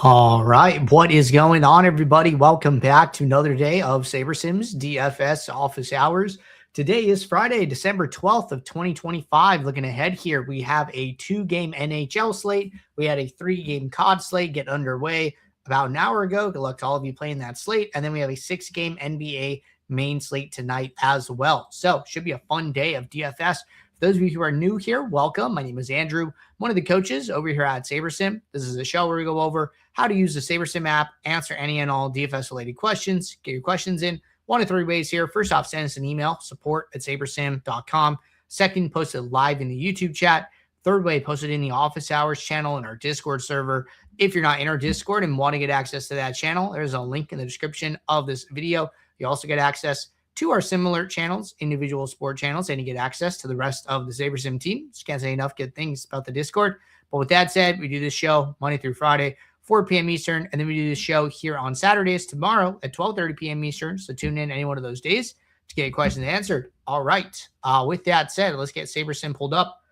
All right, what is going on, everybody? Welcome back to another day of SaberSim's DFS office hours. Today is Friday, December 12th of 2025. Looking ahead here, we have a 2-game NHL slate. We had a 3-game COD slate get underway about an hour ago. Good luck to all of you playing that slate. And then we have a 6-game NBA main slate tonight as well. So should be a fun day of DFS. For those of you who are new here, welcome. My name is Andrew, one of the coaches over here at SaberSim. This is a show where we go over how to use the SaberSim app, answer any and all DFS-related questions, get your questions in. One of 3 ways here. First off, send us an email, support@SaberSim.com. Second, post it live in the YouTube chat. Third way, post it in the office hours channel in our Discord server. If you're not in our Discord and want to get access to that channel, there's a link in the description of this video. You also get access to our similar channels, individual sport channels, and you get access to the rest of the SaberSim team. Just can't say enough good things about the Discord. But with that said, we do this show Monday through Friday, 4 p.m. Eastern, and then we do this show here on Saturdays tomorrow at 12:30 p.m. Eastern. So tune in any one of those days to get questions answered. All right. With that said, let's get SaberSim pulled up.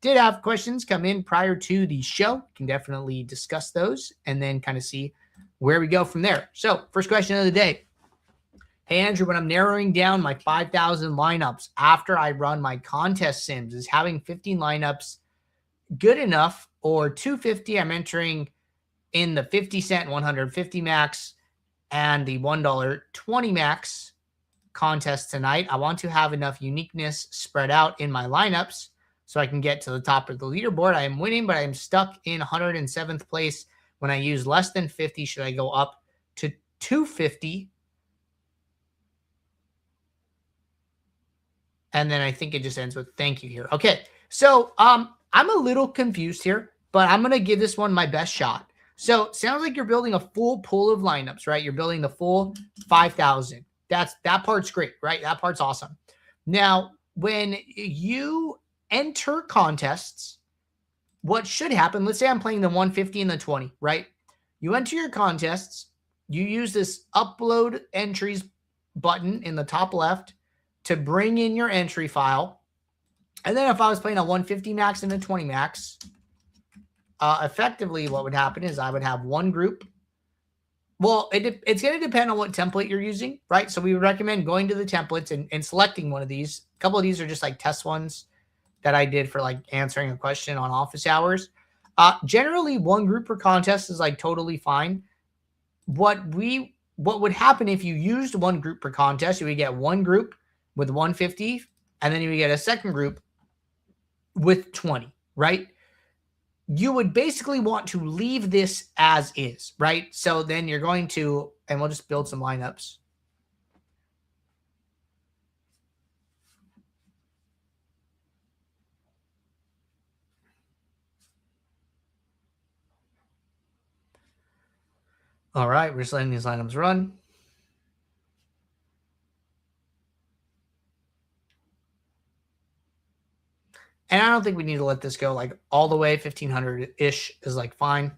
Did have questions come in prior to the show. Can definitely discuss those and then kind of see where we go from there. So first question of the day. Hey, Andrew, when I'm narrowing down my 5,000 lineups after I run my contest sims, is having 15 lineups good enough, or 250 I'm entering in the 50 cent 150 max and the $1.20 max contest tonight? I want to have enough uniqueness spread out in my lineups so I can get to the top of the leaderboard. I am winning, but I am stuck in 107th place. When I use less than 50, should I go up to 250? And then I think it just ends with thank you here. Okay, so I'm a little confused here, but I'm going to give this one my best shot. So sounds like you're building a full pool of lineups, right? You're building the full 5,000. That part's great, right? That part's awesome. Now, when you enter contests, what should happen, let's say I'm playing the 150 and the 20, right? You enter your contests, you use this upload entries button in the top left to bring in your entry file. And then if I was playing a 150 max and a 20 max, effectively what would happen is I would have one group. Well, it's going to depend on what template you're using, right? So we would recommend going to the templates and selecting one of these. A couple of these are just like test ones that I did for like answering a question on office hours. Generally, one group per contest is like totally fine. What would happen if you used one group per contest, you would get one group with 150, and then you would get a second group with 20, right? You would basically want to leave this as is, right? So then you're going to, and we'll just build some lineups. All right, we're just letting these lineups run. And I don't think we need to let this go like all the way. 1,500-ish is like fine.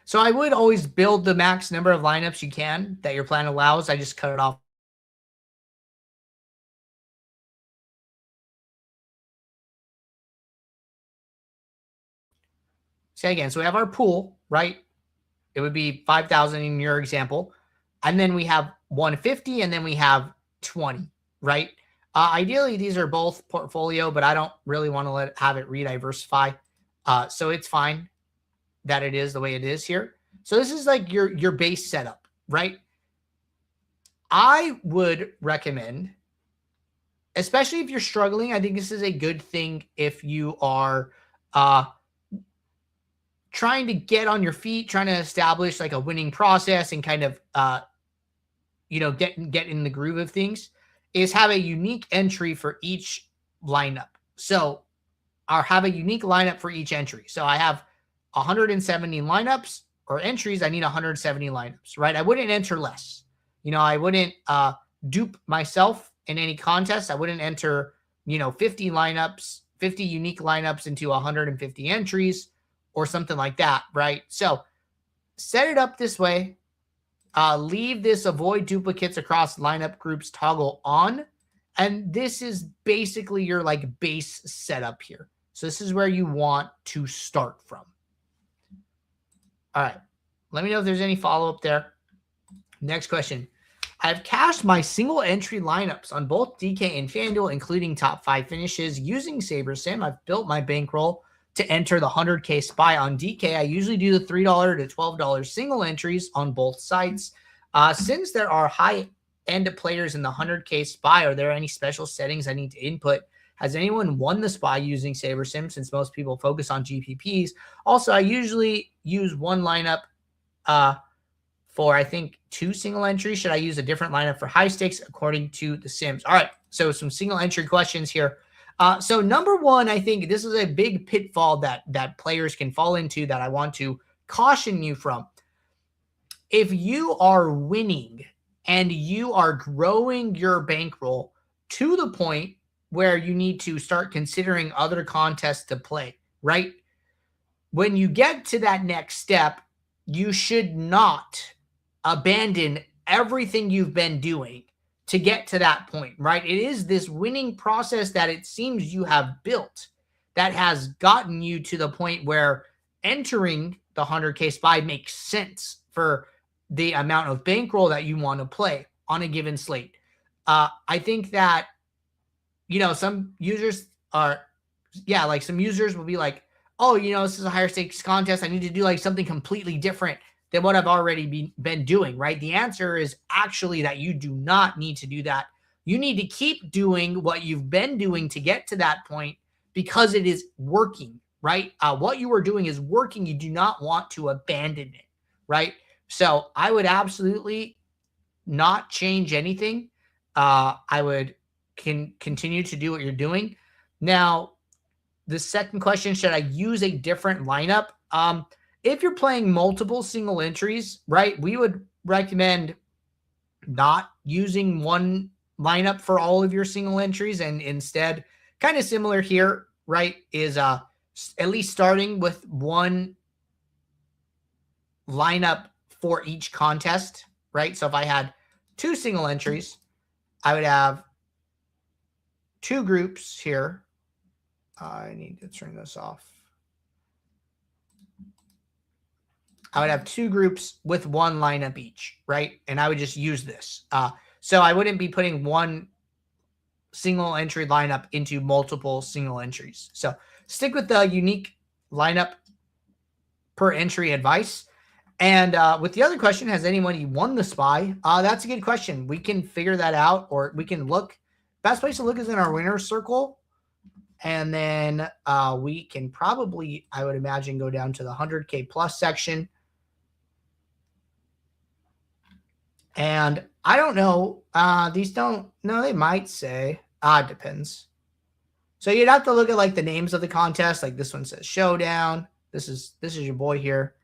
So I would always build the max number of lineups you can that your plan allows. I just cut it off. Say again. So we have our pool, right? It would be 5,000 in your example. And then we have 150 and then we have 20, right? Ideally, these are both portfolio, but I don't really want to have it re-diversify. So it's fine that it is the way it is here. So this is like your base setup, right? I would recommend, especially if you're struggling, I think this is a good thing if you are trying to get on your feet, trying to establish like a winning process and kind of get in the groove of things, is have a unique entry for each lineup. So I'll have a unique lineup for each entry. So I have 170 lineups or entries. I need 170 lineups, right? I wouldn't enter less. I wouldn't dupe myself in any contest. I wouldn't enter, 50 lineups, 50 unique lineups into 150 entries or something like that, right? So set it up this way. Leave this avoid duplicates across lineup groups toggle on, And this is basically your like base setup here. So this is where you want to start from. All right. Let me know if there's any follow-up there. Next question. I've cashed my single entry lineups on both DK and FanDuel, including top 5 finishes using SaberSim. I've built my bankroll to enter the 100K SPY on DK. I usually do the $3 to $12 single entries on both sites. Since there are high-end players in the 100K SPY, are there any special settings I need to input? Has anyone won the SPY using SaberSim, since most people focus on GPPs? Also, I usually use one lineup for, I think, 2 single entries. Should I use a different lineup for high stakes according to the Sims? All right, so some single entry questions here. So number one, I think this is a big pitfall that players can fall into that I want to caution you from. If you are winning and you are growing your bankroll to the point where you need to start considering other contests to play, right? When you get to that next step, you should not abandon everything you've been doing to get to that point, right? It is this winning process that it seems you have built that has gotten you to the point where entering the 100K SPY makes sense for the amount of bankroll that you want to play on a given slate. I think that, you know, some users are, like some users will be like, oh, you know, this is a higher stakes contest. I need to do like something completely different than what I've already been doing, right? The answer is actually that you do not need to do that. You need to keep doing what you've been doing to get to that point because it is working, right? What you are doing is working. You do not want to abandon it, right? So I would absolutely not change anything. I would continue to do what you're doing. Now, the second question, should I use a different lineup? If you're playing multiple single entries, right, we would recommend not using one lineup for all of your single entries, and instead, kind of similar here, right, is at least starting with one lineup for each contest, right? So if I had 2 single entries, I would have 2 groups here. I need to turn this off. I would have 2 groups with one lineup each, right? And I would just use this. So I wouldn't be putting one single entry lineup into multiple single entries. So stick with the unique lineup per entry advice. And with the other question, has anyone won the SPY? That's a good question. We can figure that out, or we can look. Best place to look is in our winner's circle. And then we can probably, I would imagine, go down to the 100K plus section. And I don't know. These don't, no, they might say, it depends. So you'd have to look at like the names of the contest. Like this one says Showdown. This is your boy here.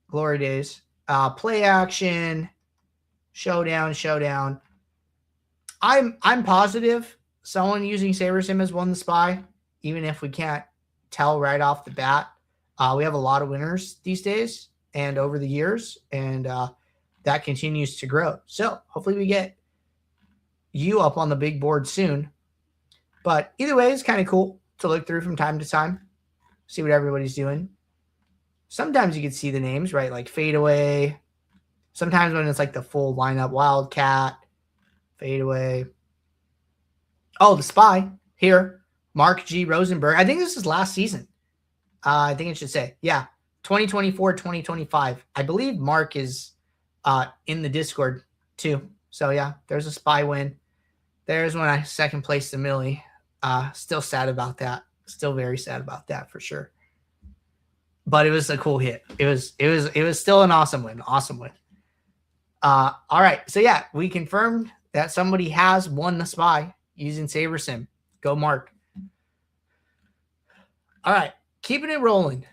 Glory Days. Play Action. Showdown. I'm positive someone using SaberSim has won the SPY, even if we can't tell right off the bat. We have a lot of winners these days and over the years, and that continues to grow. So hopefully we get you up on the big board soon. But either way, it's kind of cool to look through from time to time, see what everybody's doing. Sometimes you can see the names, right? Like Fadeaway. Sometimes when it's like the full lineup, Wildcat, Fadeaway. Oh, the SPY here, Mark G. Rosenberg. I think this is last season. I think it should say, 2024, 2025. I believe Mark is in the Discord too. So yeah, there's a SPY win. There's when I second placed the Millie. Still sad about that. Still very sad about that for sure. But it was a cool hit. It was still an awesome win. Awesome win. All right. So yeah, we confirmed that somebody has won the SPY using SaberSim. Go Mark. All right. Keeping it rolling.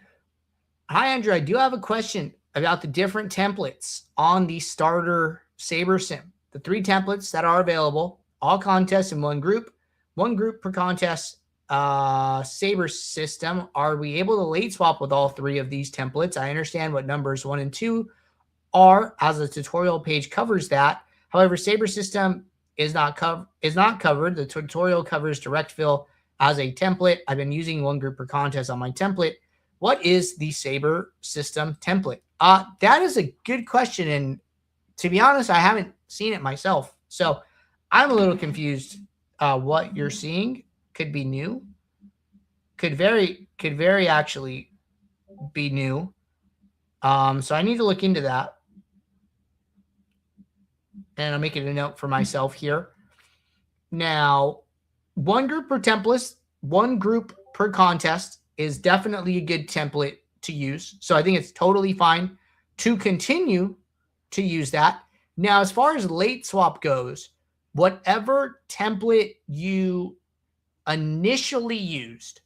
Hi, Andrew. I do have a question about the different templates on the starter SaberSim. The 3 templates that are available, all contests in one group per contest. SaberSystem. Are we able to late swap with all 3 of these templates? I understand what numbers 1 and 2 are, as the tutorial page covers that. However, SaberSystem is not covered. The tutorial covers direct fill as a template. I've been using one group per contest on my template. What is the SaberSystem template? That is a good question. And to be honest, I haven't seen it myself. So I'm a little confused. What you're seeing could be new. Could very actually be new. So I need to look into that. And I'll make it a note for myself here. Now, one group per template, one group per contest is definitely a good template to use. So I think it's totally fine to continue to use that. Now, as far as late swap goes, whatever template you initially used,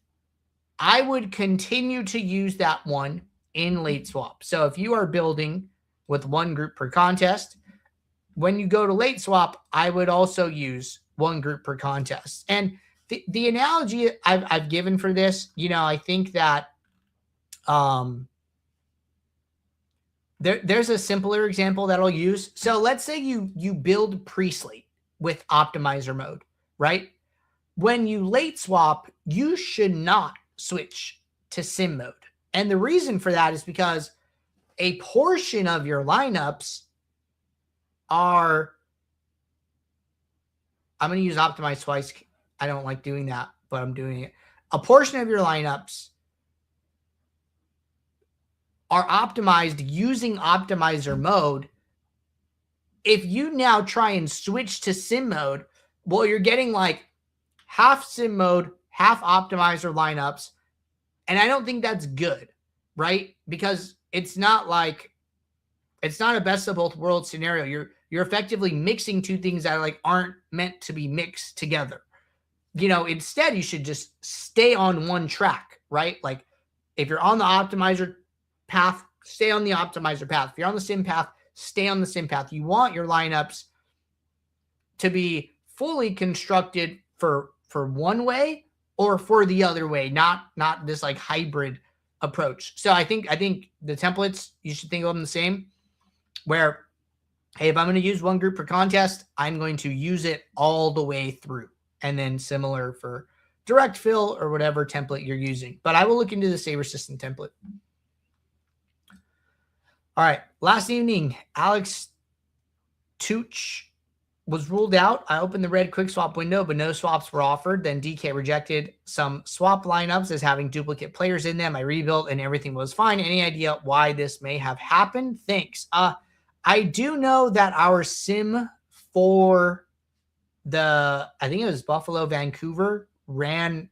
I would continue to use that one in late swap. So if you are building with one group per contest, when you go to late swap, I would also use one group per contest. And the analogy I've given for this, I think that there's a simpler example that I'll use. So let's say you build pre-slate with optimizer mode, right? When you late swap, you should not switch to sim mode. And the reason for that is because a portion of your lineups are, I'm going to use optimize twice. I don't like doing that, but I'm doing it. A portion of your lineups are optimized using optimizer mode. If you now try and switch to sim mode, well, you're getting like half sim mode, half optimizer lineups. And I don't think that's good, right? Because it's not a best of both worlds scenario. You're effectively mixing two things that aren't meant to be mixed together. Instead you should just stay on one track, right? Like if you're on the optimizer path, stay on the optimizer path. If you're on the sim path, stay on the sim path. You want your lineups to be fully constructed for one way or for the other way, not this hybrid approach. So I think the templates, you should think of them the same, where, hey, if I'm going to use one group per contest, I'm going to use it all the way through. And then similar for direct fill or whatever template you're using. But I will look into the SaberSystem template. All right. Last evening, Alex Tuch was ruled out. I opened the red quick swap window, but no swaps were offered. Then DK rejected some swap lineups as having duplicate players in them. I rebuilt and everything was fine. Any idea why this may have happened? Thanks. I do know that our sim for I think it was Buffalo, Vancouver, ran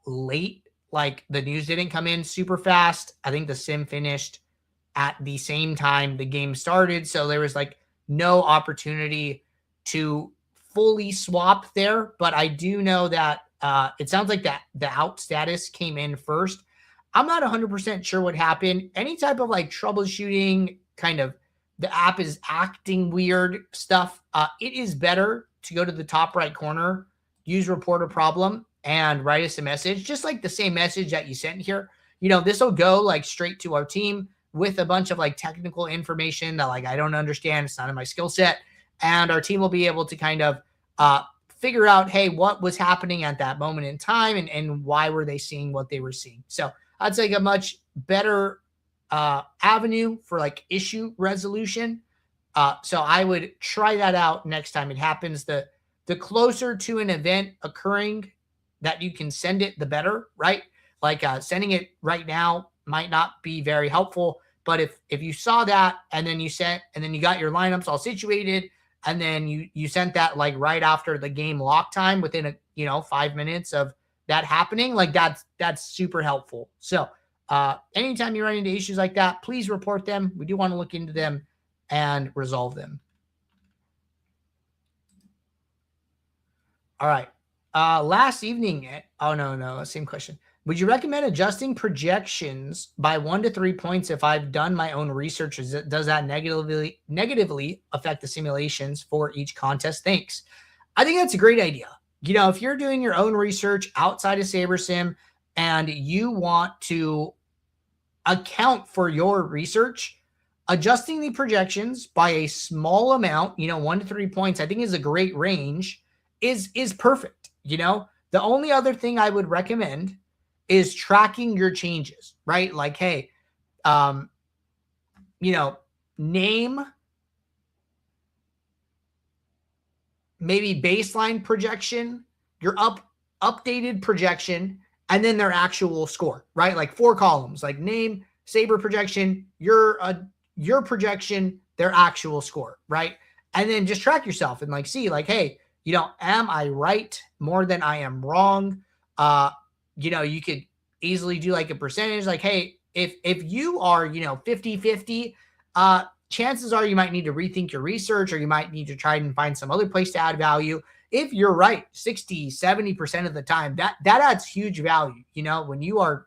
late. Like the news didn't come in super fast. I think the sim finished at the same time the game started. So there was no opportunity to fully swap there. But I do know that it sounds like that the out status came in first. I'm not 100% sure what happened. Any type of troubleshooting, kind of the app is acting weird stuff. It is better to go to the top right corner, use report a problem, and write us a message, just like the same message that you sent here. This will go straight to our team with a bunch of technical information that I don't understand. It's not in my skill set. And our team will be able to kind of figure out, hey, what was happening at that moment in time and why were they seeing what they were seeing. So I'd say a much better avenue for issue resolution. So I would try that out next time it happens. The closer to an event occurring that you can send it, the better, right? Sending it right now might not be very helpful. But if you saw that and then you got your lineups all situated and then you sent that right after the game lock time within 5 minutes of that happening, that's super helpful. So anytime you run into issues like that, please report them. We do want to look into them and resolve them. All right. Last evening, no, same question. Would you recommend adjusting projections by 1 to 3 points if I've done my own research? Does that negatively affect the simulations for each contest? Thanks. I think that's a great idea. If you're doing your own research outside of SaberSim and you want to account for your research, adjusting the projections by a small amount, 1 to 3 points, I think is a great range, is perfect. The only other thing I would recommend is tracking your changes, right? Like, hey, name maybe baseline projection, your updated projection, and then their actual score, right? Like 4 columns, like name, Saber projection, your projection, their actual score, right? And then just track yourself and like see like, hey, am I right more than I am wrong? You could easily do like a percentage, like, hey, if you are, 50-50, chances are you might need to rethink your research, or you might need to try and find some other place to add value. If you're right 60, 70% of the time, that adds huge value. When you are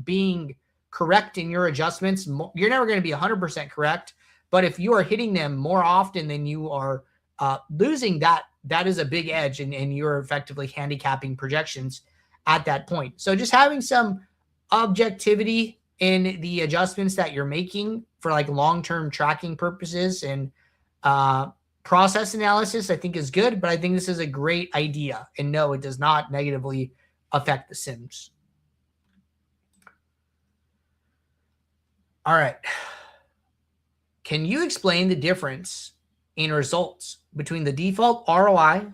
being correct in your adjustments, you're never going to be 100% correct. But if you are hitting them more often than you are losing, that is a big edge, and you're effectively handicapping projections at that point. So just having some objectivity in the adjustments that you're making for like long-term tracking purposes and process analysis, I think is good, but I think this is a great idea. And no, it does not negatively affect the Sims. All right. Can you explain the difference in results between the default ROI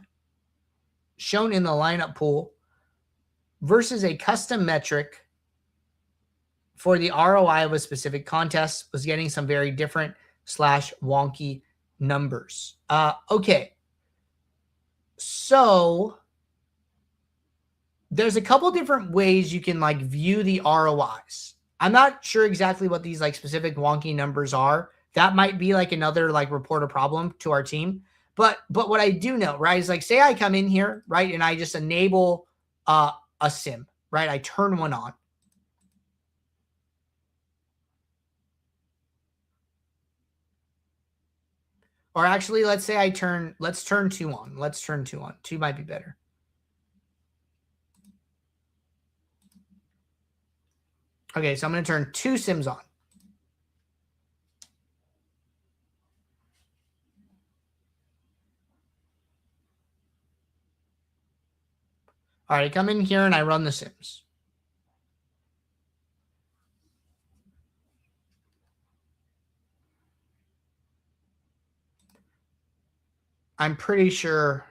shown in the lineup pool versus a custom metric for the ROI of a specific contest? Was getting some very different / wonky numbers. Okay. So there's a couple different ways you can like view the ROIs. I'm not sure exactly what these like specific wonky numbers are. That might be like another like report a problem to our team. But what I do know, right, is like, say I come in here, right, and I just enable a sim, right? I turn one on. Or actually, let's say let's turn 2 on. Let's turn 2 on. 2 might be better. Okay, so I'm going to turn 2 sims on. All right, I come in here and I run the sims. I'm pretty sure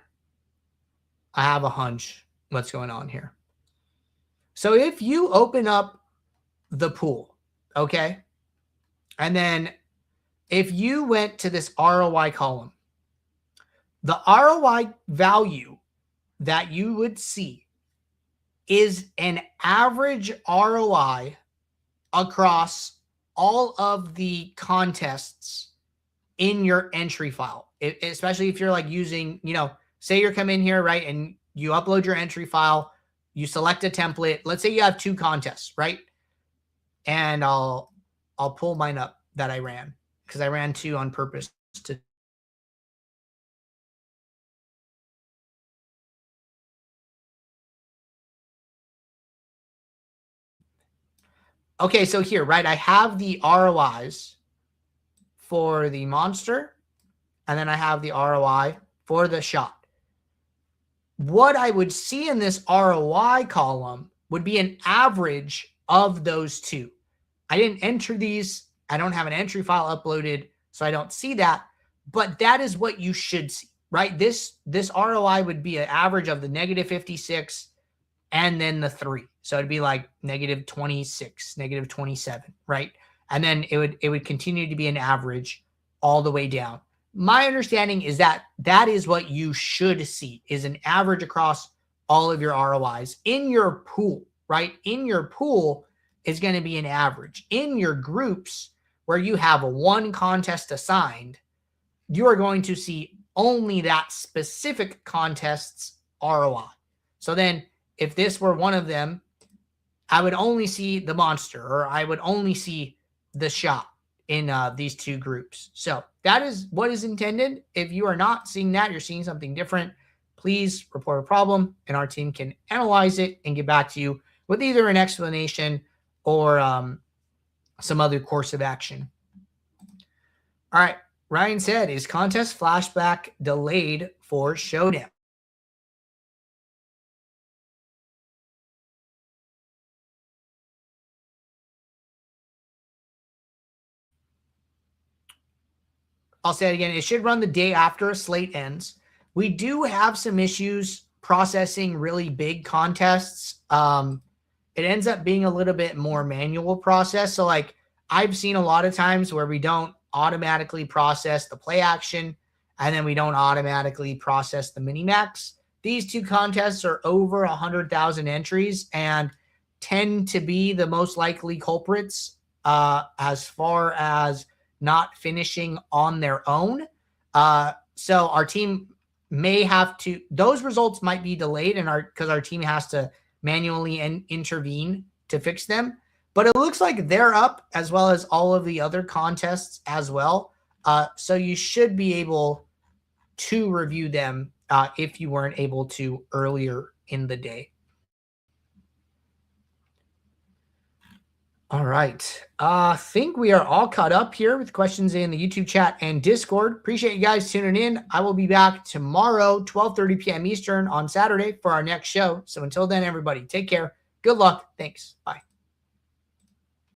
I have a hunch what's going on here. So if you open up the pool, okay, and then if you went to this ROI column, the ROI value that you would see is an average ROI across all of the contests in your entry file, especially if you're like using, say you're coming in here, right, and you upload your entry file, you select a template. Let's say you have 2 contests, right? And I'll pull mine up that I ran, because I ran 2 on purpose to. Okay, so here, right, I have the ROIs for the monster, and then I have the ROI for the shot. What I would see in this ROI column would be an average of those 2. I didn't enter these. I don't have an entry file uploaded, so I don't see that. But that is what you should see, right? This ROI would be an average of the -56 and then the 3. So it'd be like -26, -27, right? And then it would continue to be an average all the way down. My understanding is that that is what you should see, is an average across all of your ROIs in your pool, right? In your pool is going to be an average. In your groups where you have 1 contest assigned, you are going to see only that specific contest's ROI. So then if this were one of them, I would only see the monster, or I would only see the shot in these 2 groups. So that is what is intended. If you are not seeing that, you're seeing something different, please report a problem, and our team can analyze it and get back to you with either an explanation or some other course of action. All right. Ryan said, is contest flashback delayed for showdown? I'll say it again. It should run the day after a slate ends. We do have some issues processing really big contests. It ends up being a little bit more manual process. So like I've seen a lot of times where we don't automatically process the play action and then we don't automatically process the mini max. These two contests are over 100,000 entries and tend to be the most likely culprits as far as not finishing on their own. So our team may have to, those results might be delayed and because our team has to manually intervene to fix them. But it looks like they're up as well as all of the other contests as well. So you should be able to review them if you weren't able to earlier in the day. All right. I think we are all caught up here with questions in the YouTube chat and Discord. Appreciate you guys tuning in. I will be back tomorrow, 12:30 p.m. Eastern on Saturday for our next show. So until then, everybody, take care. Good luck. Thanks. Bye.